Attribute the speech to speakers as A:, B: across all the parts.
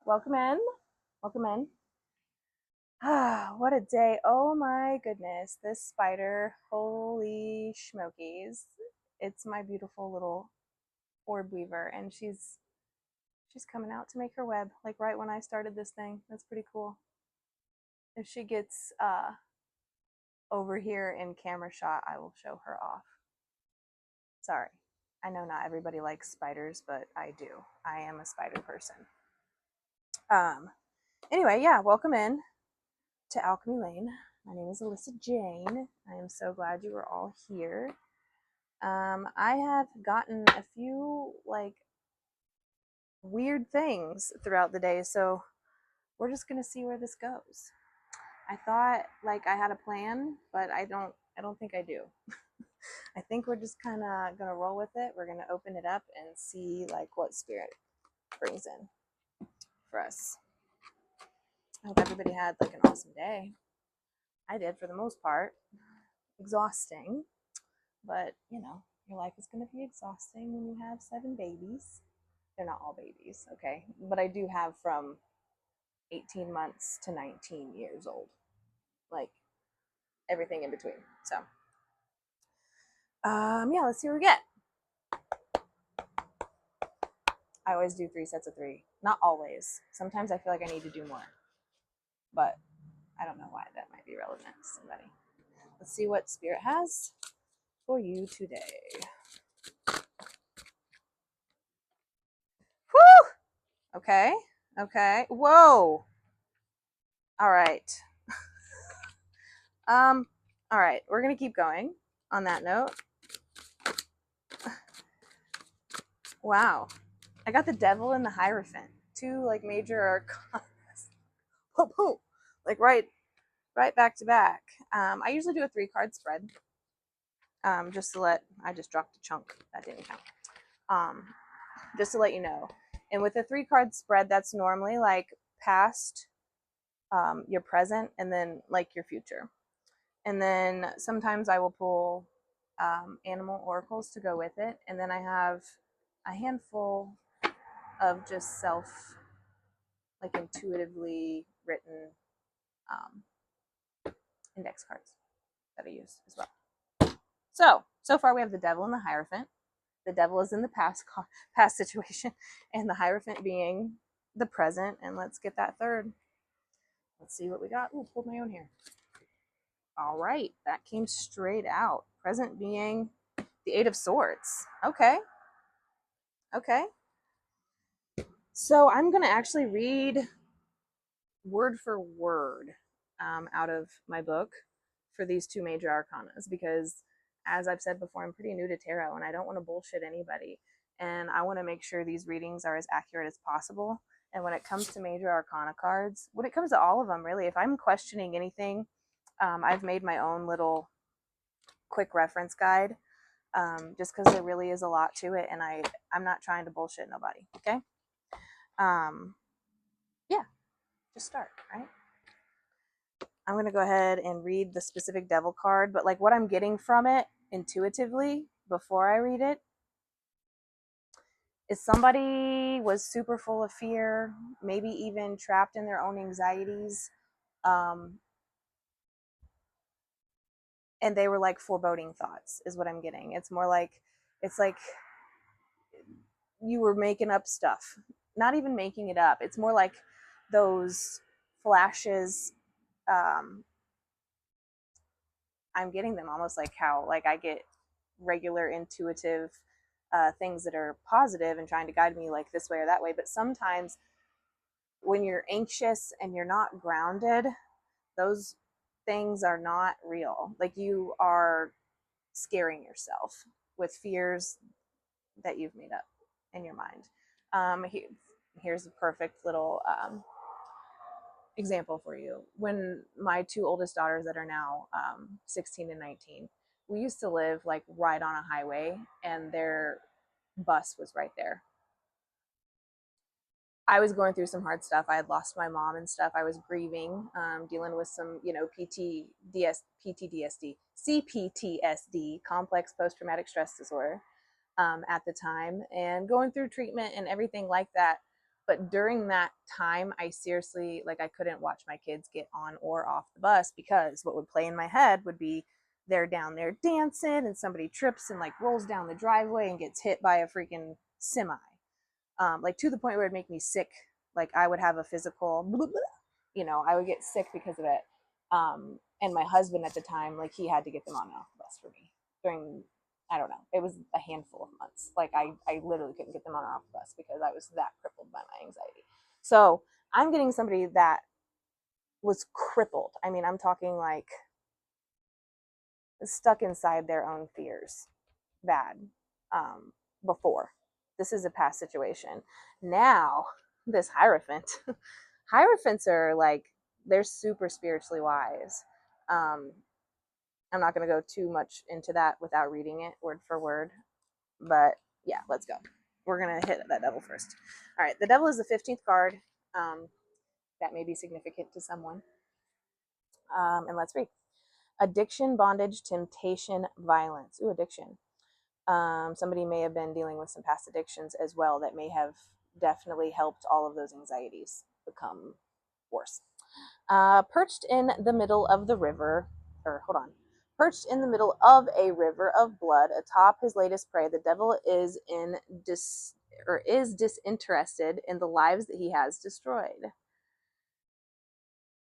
A: Welcome in. Welcome in. Ah, what a day. Oh my goodness. This spider, holy schmokies. It's my beautiful little orb weaver, and she's coming out to make her web, like right when I started this thing. That's pretty cool. If she gets over here in camera shot, I will show her off. Sorry. I know not everybody likes spiders, but I do. I am a spider person. Um anyway, yeah, welcome in to Alchemy Lane. My name is Alyssa Jane. I am so glad you are all here. I have gotten a few weird things throughout the day, so we're just gonna see where this goes. I thought I had a plan, but I don't think I do. I think we're just kind of gonna roll with it. We're gonna open it up and see what spirit brings in for us. I hope everybody had an awesome day. I did for the most part. Exhausting, but your life is going to be exhausting when you have 7 babies. They're not all babies, okay? But I do have from 18 months to 19 years old, like everything in between. So, yeah, let's see what we get. I always do 3 sets of 3. Not always. Sometimes I feel like I need to do more, but I don't know why. That might be relevant to somebody. Let's see what Spirit has for you today. Whew! Okay. Okay. Whoa. All right. All right, we're gonna keep going on that note. Wow. I got the Devil and the Hierophant. Two major arcanas. Boom, boom. Right back to back. I usually do a 3-card spread. Just to I just dropped a chunk. That didn't count. Just to let you know. And with a 3-card spread, that's normally past, your present, and then your future. And then sometimes I will pull animal oracles to go with it. And then I have a handful of just intuitively written index cards that I use as well. So far we have the Devil and the Hierophant. The Devil is in the past situation, and the Hierophant being the present. And let's get that third. Let's see what we got. Ooh, pulled my own here. All right, that came straight out. Present being the 8 of Swords. Okay. So I'm going to actually read word for word out of my book for these 2 major arcanas because, as I've said before, I'm pretty new to tarot and I don't want to bullshit anybody. And I want to make sure these readings are as accurate as possible. And when it comes to major arcana cards, when it comes to all of them, really, if I'm questioning anything, I've made my own little quick reference guide just because there really is a lot to it. And I'm not trying to bullshit nobody. Okay. Yeah, just start, right? I'm going to go ahead and read the specific Devil card, but what I'm getting from it intuitively before I read it is somebody was super full of fear, maybe even trapped in their own anxieties, and they were foreboding thoughts is what I'm getting. It's more it's like you were making up stuff, not even making it up. It's more like those flashes. I'm getting them almost like how I get regular intuitive things that are positive and trying to guide me this way or that way. But sometimes when you're anxious and you're not grounded, those things are not real. You are scaring yourself with fears that you've made up in your mind. Here's a perfect little example for you. When my 2 oldest daughters that are now 16 and 19, we used to live right on a highway and their bus was right there. I was going through some hard stuff. I had lost my mom and stuff. I was grieving, dealing with some, PTSD, CPTSD, complex post-traumatic stress disorder, at the time, and going through treatment and everything like that. But during that time, I seriously, like, I couldn't watch my kids get on or off the bus, because what would play in my head would be they're down there dancing and somebody trips and like rolls down the driveway and gets hit by a freaking semi. Like, to the point where it'd make me sick. Like, I would have a physical, I would get sick because of it. And my husband at the time, like, he had to get them on and off the bus for me during, I don't know, it was a handful of months. Like, I literally couldn't get them on or off the bus because I was that crippled by my anxiety. So I'm getting somebody that was crippled. I mean, I'm talking like stuck inside their own fears bad, um, before. This is a past situation. Now, this Hierophant, Hierophants are like, they're super spiritually wise. Um, I'm not going to go too much into that without reading it word for word, but yeah, let's go. We're going to hit that devil first. All right, the devil is the 15th card. Um, that may be significant to someone. And let's read. Addiction, bondage, temptation, violence. Ooh, addiction. Somebody may have been dealing with some past addictions as well that may have definitely helped all of those anxieties become worse. Perched in the middle of the river, or hold on, perched in the middle of a river of blood atop his latest prey, the devil is disinterested in the lives that he has destroyed.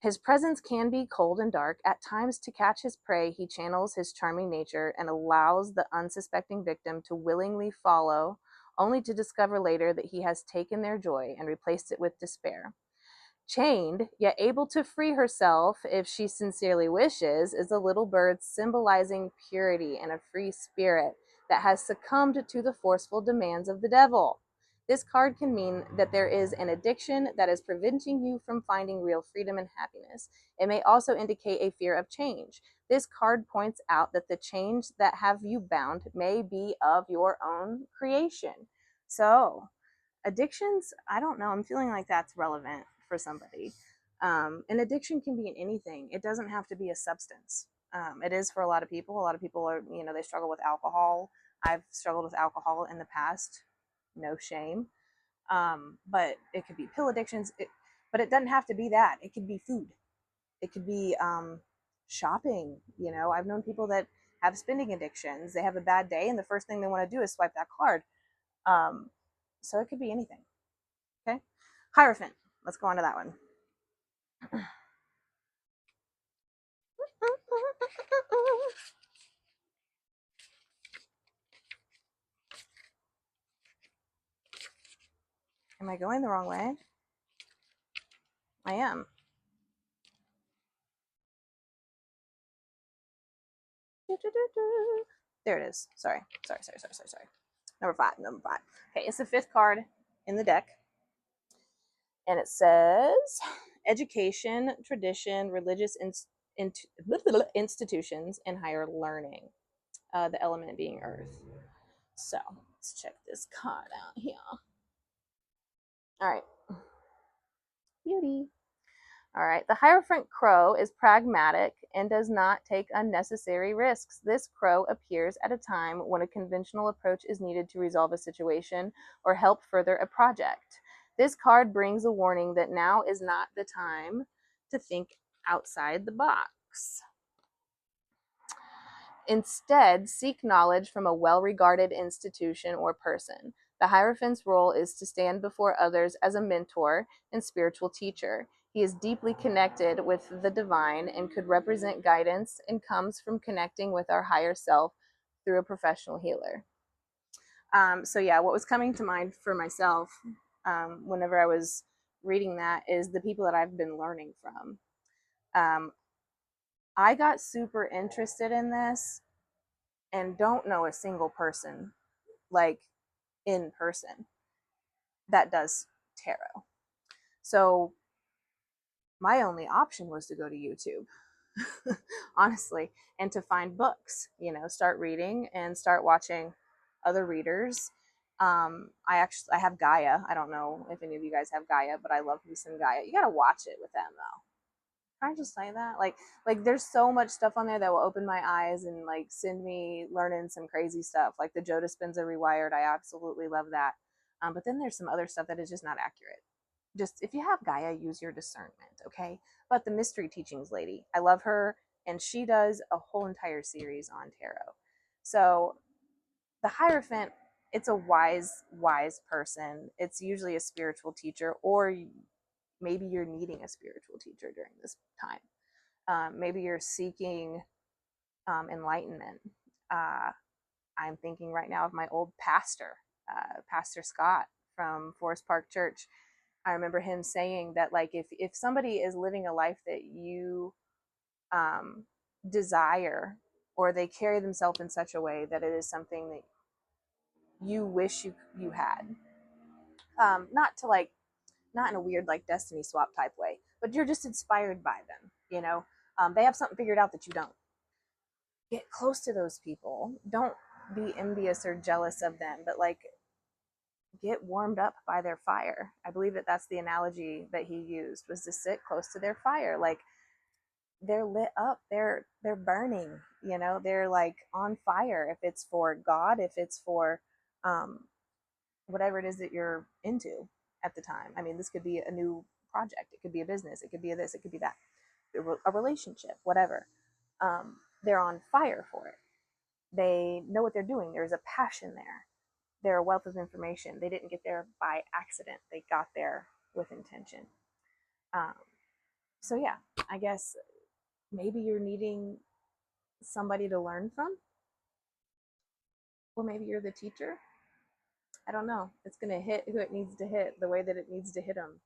A: His presence can be cold and dark. At times, to catch his prey, he channels his charming nature and allows the unsuspecting victim to willingly follow, only to discover later that he has taken their joy and replaced it with despair. Chained, yet able to free herself if she sincerely wishes, is a little bird symbolizing purity and a free spirit that has succumbed to the forceful demands of the devil. This card can mean that there is an addiction that is preventing you from finding real freedom and happiness. It may also indicate a fear of change. This card points out that the chains that have you bound may be of your own creation. So, addictions, I don't know, I'm feeling like that's relevant for somebody. An addiction can be in anything. It doesn't have to be a substance. It is for a lot of people. A lot of people are, they struggle with alcohol. I've struggled with alcohol in the past. No shame. But it could be pill addictions. But it doesn't have to be that. It could be food. It could be shopping. I've known people that have spending addictions. They have a bad day, and the first thing they want to do is swipe that card. Um, so it could be anything. Okay. Hierophant. Let's go on to that one. Am I going the wrong way? I am. There it is. Sorry. Number five. Okay, it's the fifth card in the deck. And it says education, tradition, religious institutions, and higher learning. The element being earth. So let's check this card out here. All right. Beauty. All right. The Hierophant crow is pragmatic and does not take unnecessary risks. This crow appears at a time when a conventional approach is needed to resolve a situation or help further a project. This card brings a warning that now is not the time to think outside the box. Instead, seek knowledge from a well-regarded institution or person. The Hierophant's role is to stand before others as a mentor and spiritual teacher. He is deeply connected with the divine and could represent guidance, and comes from connecting with our higher self through a professional healer. So yeah, what was coming to mind for myself whenever I was reading that is the people that I've been learning from. I got super interested in this and don't know a single person, like, in person, that does tarot. So my only option was to go to YouTube, honestly, and to find books, start reading and start watching other readers. I have Gaia. I don't know if any of you guys have Gaia, but I love me some Gaia. You gotta watch it with them though. Can I just say that? Like there's so much stuff on there that will open my eyes and like send me learning some crazy stuff. Like the Joe Dispenza Rewired, I absolutely love that. But then there's some other stuff that is just not accurate. Just if you have Gaia, use your discernment, okay? But the mystery teachings lady, I love her, and she does a whole entire series on tarot. So the Hierophant, it's a wise person. It's usually a spiritual teacher, or maybe you're needing a spiritual teacher during this time. Maybe you're seeking enlightenment. Uh, I'm thinking right now of my old pastor, Pastor Scott from Forest Park Church. I remember him saying that, like, if somebody is living a life that you desire, or they carry themselves in such a way that it is something that you wish you had, not to like, not in a weird like destiny swap type way, but you're just inspired by them, they have something figured out that you don't. Get close to those people. Don't be envious or jealous of them, but like, get warmed up by their fire. I believe that that's the analogy that he used, was to sit close to their fire. Like, they're lit up, they're burning, they're like on fire. If it's for God, if it's for um whatever it is that you're into at the time. I mean, this could be a new project, it could be a business, it could be a this, it could be that, a relationship, whatever. They're on fire for it. They know what they're doing. There's a passion there. They're a wealth of information. They didn't get there by accident. They got there with intention. Um, so yeah, I guess maybe you're needing somebody to learn from, or maybe you're the teacher. I don't know. It's gonna hit who it needs to hit the way that it needs to hit them.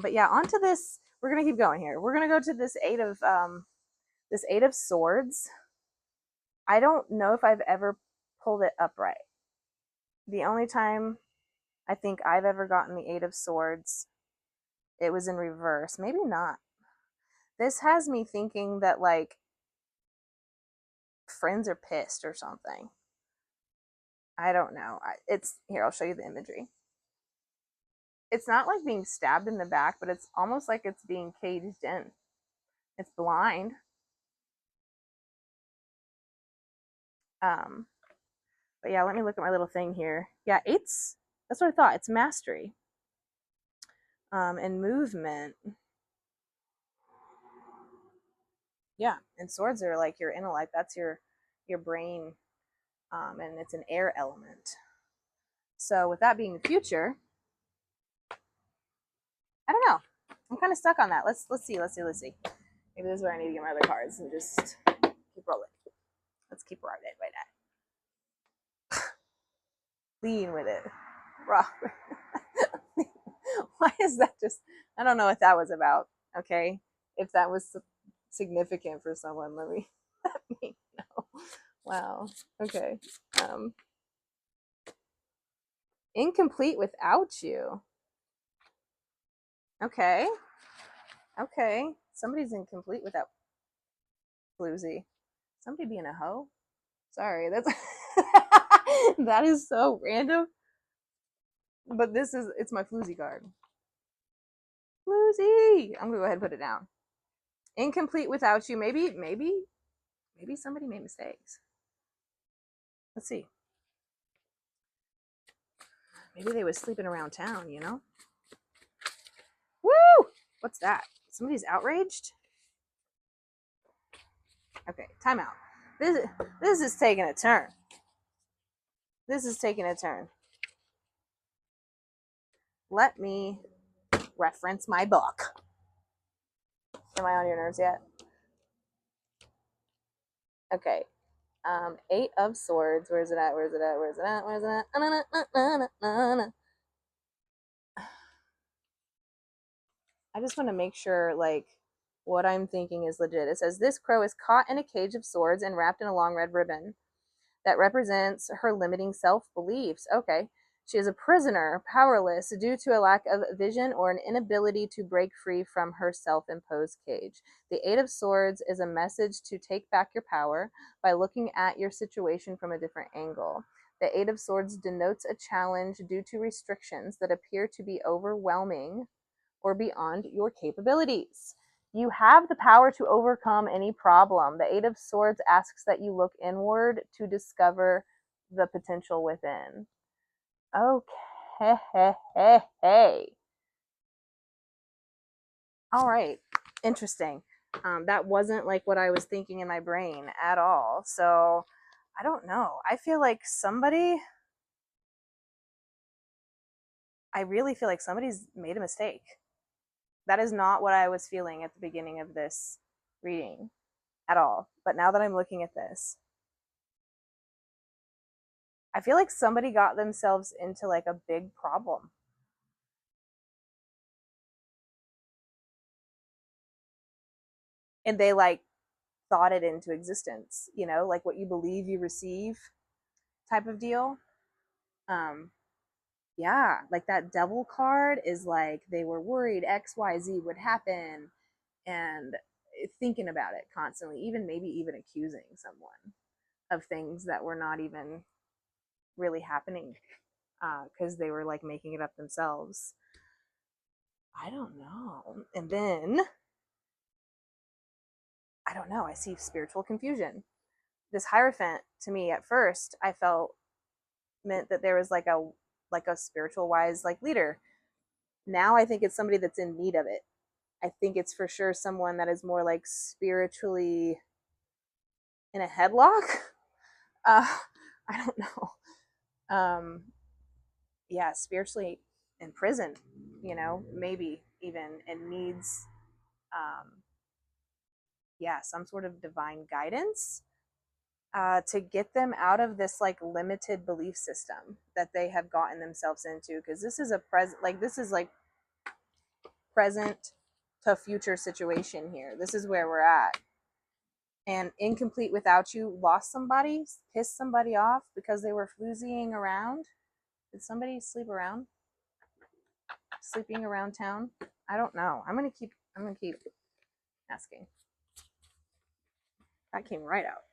A: But yeah, onto this. We're gonna keep going here. We're gonna go to this 8 of Swords. I don't know if I've ever pulled it upright. The only time I think I've ever gotten the 8 of Swords, it was in reverse. Maybe not. This has me thinking that like friends are pissed or something. I don't know. It's here. I'll show you the imagery. It's not like being stabbed in the back, but it's almost like it's being caged in. It's blind. Um, but yeah, let me look at my little thing here. Yeah, that's what I thought. It's mastery. And movement. Yeah, and swords are like your intellect. That's your brain. And it's an air element. So with that being the future, I don't know. I'm kind of stuck on that. Let's see. Maybe this is where I need to get my other cards and just keep rolling. Let's keep riding it right now. Lean with it. Raw. Why is that just? I don't know what that was about. Okay, if that was significant for someone, let me know. Wow. Okay. Um, incomplete without you. Okay. Okay. Somebody's incomplete without Bluesy. Somebody being a hoe. Sorry, that's that is so random. But it's my floozy card. Floozy! I'm gonna go ahead and put it down. Incomplete without you. Maybe somebody made mistakes. Let's see. Maybe they was sleeping around town, Woo! What's that? Somebody's outraged? Okay, time out. This is taking a turn. This is taking a turn. Let me reference my book. Am I on your nerves yet? Okay. 8 of Swords. Where's it at? I just want to make sure, like, what I'm thinking is legit. It says, this crow is caught in a cage of swords and wrapped in a long red ribbon that represents her limiting self-beliefs. Okay. She is a prisoner, powerless due to a lack of vision or an inability to break free from her self-imposed cage. The 8 of Swords is a message to take back your power by looking at your situation from a different angle. The 8 of Swords denotes a challenge due to restrictions that appear to be overwhelming or beyond your capabilities. You have the power to overcome any problem. The 8 of Swords asks that you look inward to discover the potential within. Okay. Hey. All right. Interesting. That wasn't like what I was thinking in my brain at all. So I don't know. I feel like I really feel like somebody's made a mistake. That is not what I was feeling at the beginning of this reading at all. But now that I'm looking at this, I feel like somebody got themselves into like a big problem. And they like thought it into existence, like what you believe you receive type of deal. Um, yeah, like that devil card is like they were worried XYZ would happen and thinking about it constantly, even maybe even accusing someone of things that were not even really happening because they were like making it up themselves. I don't know. And then I don't know. I see spiritual confusion. This Hierophant to me at first, I felt meant that there was like a spiritual wise like leader. Now I think it's somebody that's in need of it. I think it's for sure someone that is more like spiritually in a headlock. Uh, I don't know. Yeah, spiritually imprisoned, maybe even, and needs, um, yeah, some sort of divine guidance to get them out of this like limited belief system that they have gotten themselves into. Because this is like present to future situation here. This is where we're at. And incomplete without you lost somebody, pissed somebody off because they were floozying around. Did somebody sleeping around town? I don't know. I'm gonna keep asking. That came right out.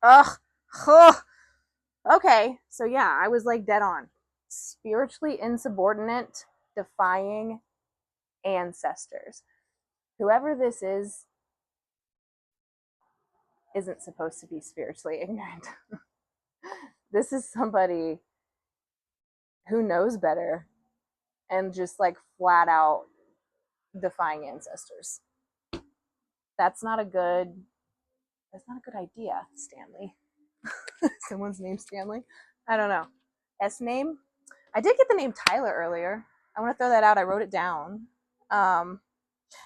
A: Ugh. Ugh. Okay. So yeah, I was like dead on. Spiritually insubordinate, defying ancestors. Whoever this is isn't supposed to be spiritually ignorant. This is somebody who knows better and just like flat out defying ancestors. That's not a good that's not a good idea, Stanley. Someone's name Stanley? I don't know. S name? I did get the name Tyler earlier. I want to throw that out. I wrote it down. Um,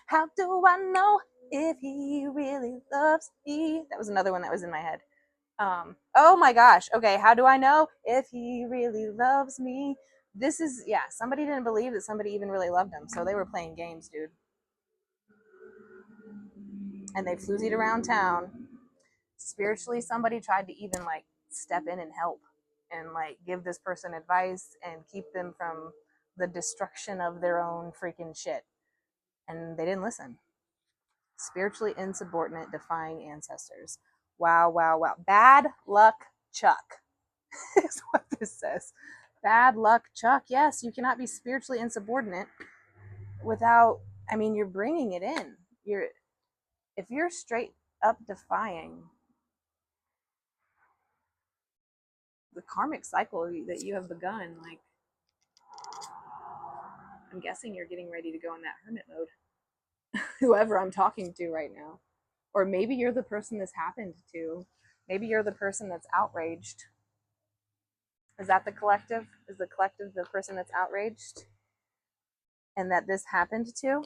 A: how do I know if he really loves me? That was another one that was in my head. Oh my gosh. Okay, how do I know if he really loves me? This is, yeah, somebody didn't believe that somebody even really loved him, so they were playing games, dude. And they floozied around town. Spiritually, somebody tried to even like step in and help and like give this person advice and keep them from the destruction of their own freaking shit. And they didn't listen. Spiritually insubordinate, defying ancestors. Wow, wow, wow. Bad luck, Chuck, is what this says. Bad luck, Chuck. Yes, you cannot be spiritually insubordinate without, I mean, you're bringing it in. If you're straight up defying the karmic cycle that you have begun, like, I'm guessing you're getting ready to go in that hermit mode. Whoever I'm talking to right now. Or maybe you're the person this happened to. Maybe you're the person that's outraged. Is that the collective? Is the collective the person that's outraged and that this happened to?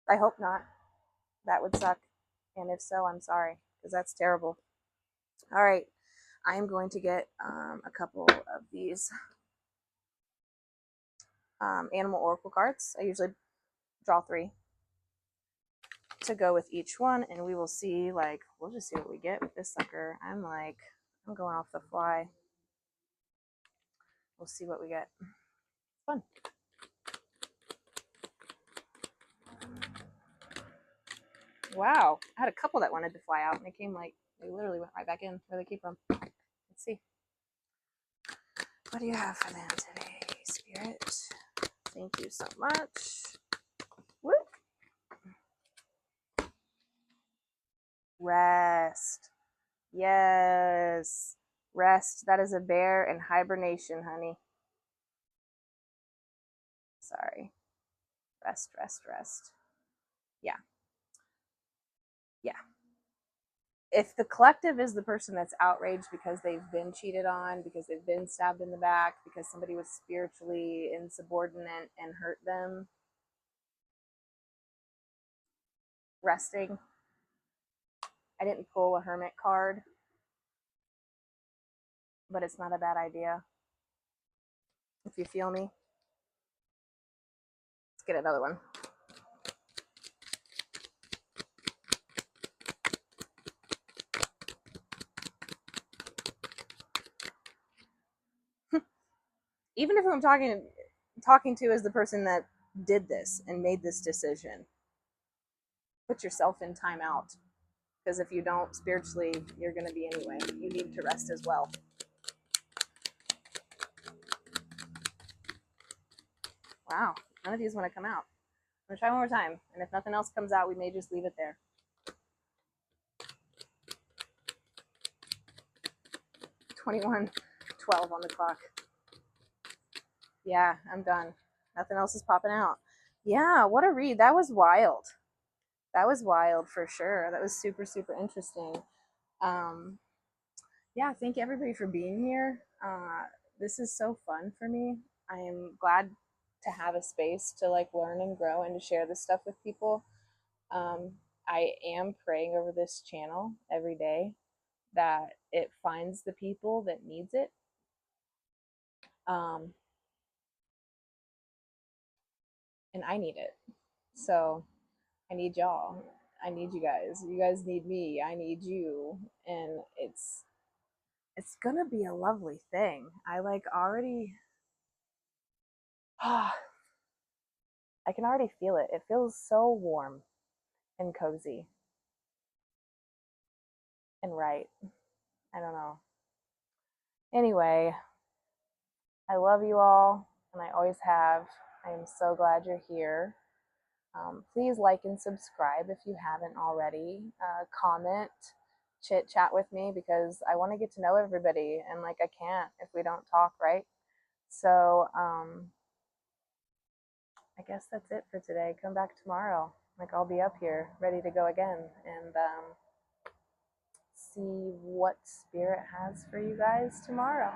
A: I hope not. That would suck. And if so, I'm sorry, because that's terrible. All right. I am going to get a couple of these animal oracle cards. I usually draw 3 to go with each one, and we will see, like, we'll just see what we get with this sucker. I'm going off the fly. We'll see what we get. Fun. Wow. I had a couple that wanted to fly out, and they literally went right back in where they keep them. Let's see. What do you have for them today, Spirit? Thank you so much. Whoop. Rest. Yes. Rest. That is a bear in hibernation, honey. Sorry. Rest, rest, rest. Yeah. Yeah. If the collective is the person that's outraged because they've been cheated on, because they've been stabbed in the back, because somebody was spiritually insubordinate and hurt them, resting. I didn't pull a hermit card, but it's not a bad idea. If you feel me, let's get another one. Even if I'm talking to is the person that did this and made this decision, put yourself in timeout, because if you don't, spiritually you're going to be anyway. You need to rest as well. Wow, none of these want to come out. I'm going to try one more time, and if nothing else comes out, we may just leave it there. 21:12 on the clock. Yeah, I'm done. Nothing else is popping out. Yeah, what a read. That was wild. That was wild for sure. That was super, super interesting. Um, yeah, thank everybody for being here. This is so fun for me. I am glad to have a space to like learn and grow and to share this stuff with people. Um, I am praying over this channel every day that it finds the people that needs it. Um, and I need it. So I need y'all. I need you guys. You guys need me. I need you. And it's gonna be a lovely thing. I like already I can already feel it. It feels so warm and cozy and right. I don't know. Anyway, I love you all, and I always have. I am so glad you're here. Please like and subscribe if you haven't already. Comment, chit chat with me because I want to get to know everybody, and like I can't if we don't talk, right? So I guess that's it for today. Come back tomorrow. Like I'll be up here ready to go again and see what spirit has for you guys tomorrow.